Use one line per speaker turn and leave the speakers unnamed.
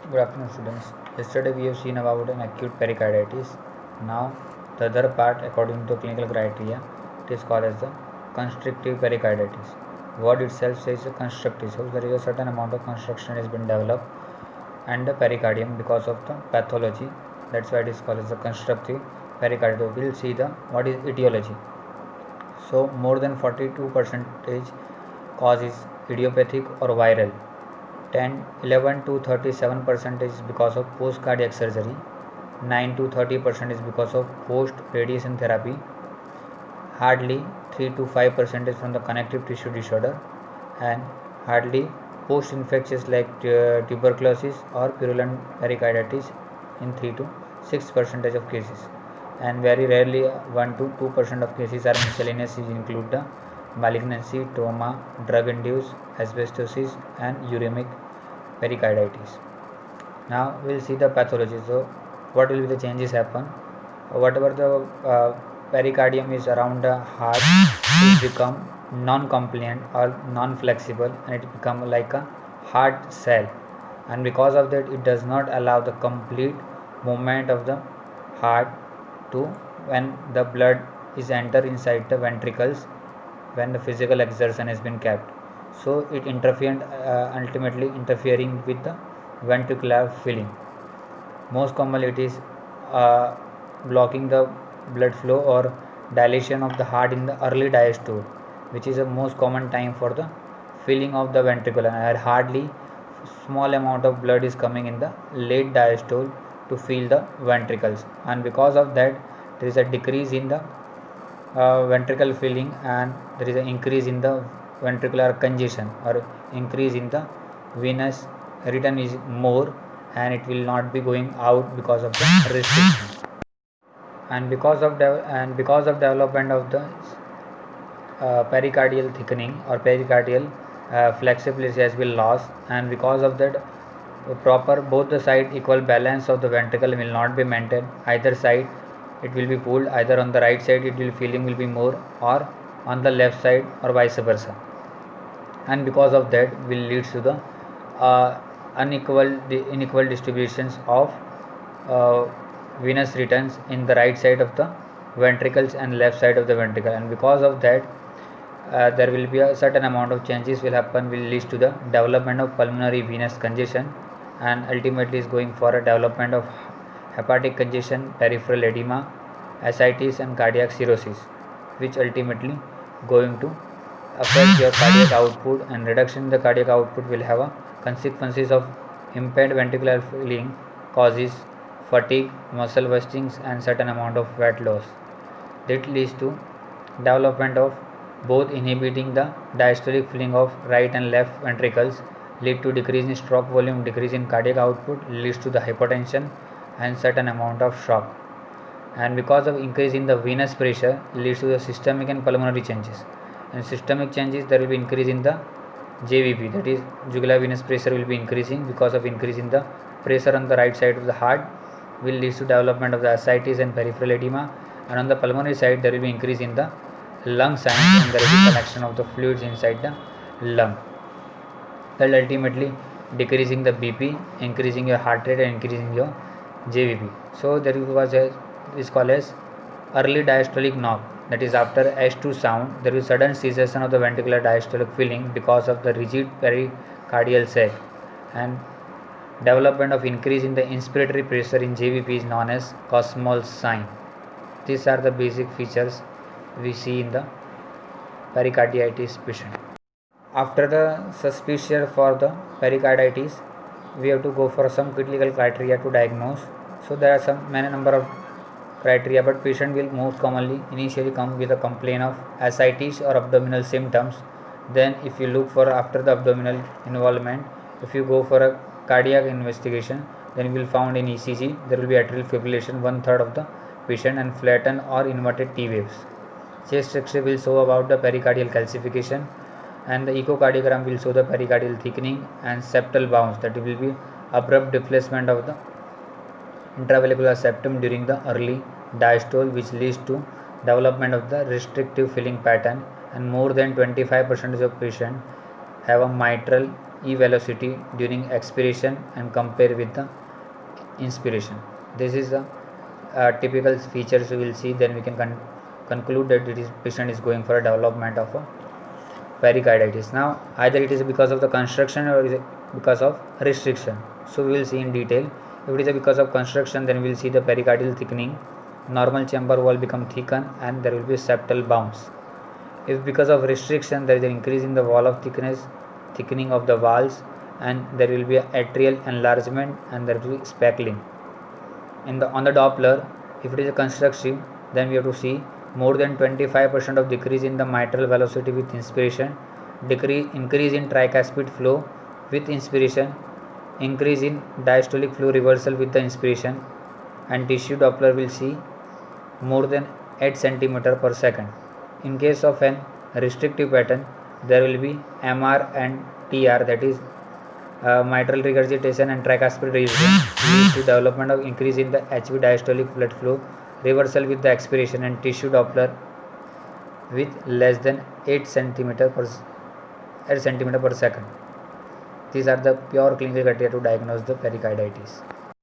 Good afternoon, students. Yesterday we have seen about an acute pericarditis. Now, the other part, according to clinical criteria, it is called as the constrictive pericarditis. Word itself says constrictive, so there is a certain amount of constriction has been developed and the pericardium because of the pathology. That's why it is called as the constrictive pericarditis. We'll see the what is etiology. So, more than 42% cause is idiopathic or viral. 11 to 37% is because of post cardiac surgery, 9 to 30% is because of post radiation therapy, hardly 3 to 5% is from the connective tissue disorder, and hardly post infectious like tuberculosis or purulent pericarditis in 3 to 6% of cases, and very rarely 1 to 2% of cases are miscellaneous, include the malignancy, trauma, drug induced asbestosis, and uremic pericarditis. Now we'll see the pathology. So what will be the changes happen? Whatever the pericardium is around the heart it become non-compliant or non-flexible, and it become like a hard cell, and because of that it does not allow the complete movement of the heart to when the blood is enter inside the ventricles when the physical exertion has been kept. So it interfered, ultimately interfering with the ventricular filling. Most commonly it is blocking the blood flow or dilation of the heart in the early diastole, which is the most common time for the filling of the ventricle, and hardly small amount of blood is coming in the late diastole to fill the ventricles, and because of that there is a decrease in the ventricle filling, and there is an increase in the ventricular congestion or increase in the venous return is more, and it will not be going out because of the restriction, and because of development of the pericardial thickening or pericardial flexibility has been lost, and because of that proper both the side equal balance of the ventricle will not be maintained. Either side it will be pulled, either on the right side it will filling will be more or on the left side or vice versa, and because of that will leads to the unequal distributions of uh, venous returns in the right side of the ventricles and left side of the ventricle, and because of that there will be a certain amount of changes will happen will lead to the development of pulmonary venous congestion, and ultimately is going for a development of hepatic congestion, peripheral edema, ascites, and cardiac cirrhosis, which ultimately going to affect your cardiac output, and reduction in the cardiac output will have a consequences of impaired ventricular filling, causes fatigue, muscle wastings, and certain amount of fat loss. That leads to development of both inhibiting the diastolic filling of right and left ventricles, lead to decrease in stroke volume, decrease in cardiac output, leads to the hypertension and certain amount of shock, and because of increase in the venous pressure leads to the systemic and pulmonary changes, and systemic changes there will be increase in the JVP, that is jugular venous pressure will be increasing because of increase in the pressure on the right side of the heart will lead to development of the ascites and peripheral edema, and on the pulmonary side there will be increase in the lung science, and there will be collection of the fluids inside the lung, that ultimately decreasing the BP, increasing your heart rate, and increasing your JVP. So there was a is called as early diastolic knock, that is after S2 sound there is sudden cessation of the ventricular diastolic filling because of the rigid pericardial sac, and development of increase in the inspiratory pressure in JVP is known as Kussmaul sign. These are the basic features we see in the pericarditis patient. After the suspicion for the pericarditis, we have to go for some critical criteria to diagnose. So there are some many number of criteria, but patient will most commonly initially come with a complaint of ascites or abdominal symptoms. Then if you look for after the abdominal involvement, if you go for a cardiac investigation, then you will found in ECG there will be atrial fibrillation 1/3 of the patient and flattened or inverted T waves. Chest X-ray will show about the pericardial calcification, and the echocardiogram will show the pericardial thickening and septal bounce, that will be abrupt displacement of the intravalvular septum during the early diastole, which leads to development of the restrictive filling pattern, and more than 25% of patients have a mitral E velocity during expiration and compare with the inspiration. This is the typical features we will see. Then we can conclude that this patient is going for a development of a pericarditis. Now either it is because of the construction or is it because of restriction. So we will see in detail. If it is because of construction, then we will see the pericardial thickening, normal chamber wall become thickened, and there will be septal bounce. If because of restriction, there is an increase in the wall of thickness, thickening of the walls, and there will be atrial enlargement, and there will be speckling. On the Doppler, if it is a constructive, then we have to see more than 25% of decrease in the mitral velocity with inspiration, increase in tricuspid flow with inspiration, increase in diastolic flow reversal with the inspiration, and tissue Doppler will see more than 8 cm per second. In case of an restrictive pattern, there will be MR and TR, that is mitral regurgitation and tricuspid region, leads to development of increase in the HV diastolic blood flow, reversal with the expiration, and tissue Doppler with less than 8 cm per second. These are the pure clinical criteria to diagnose the pericarditis.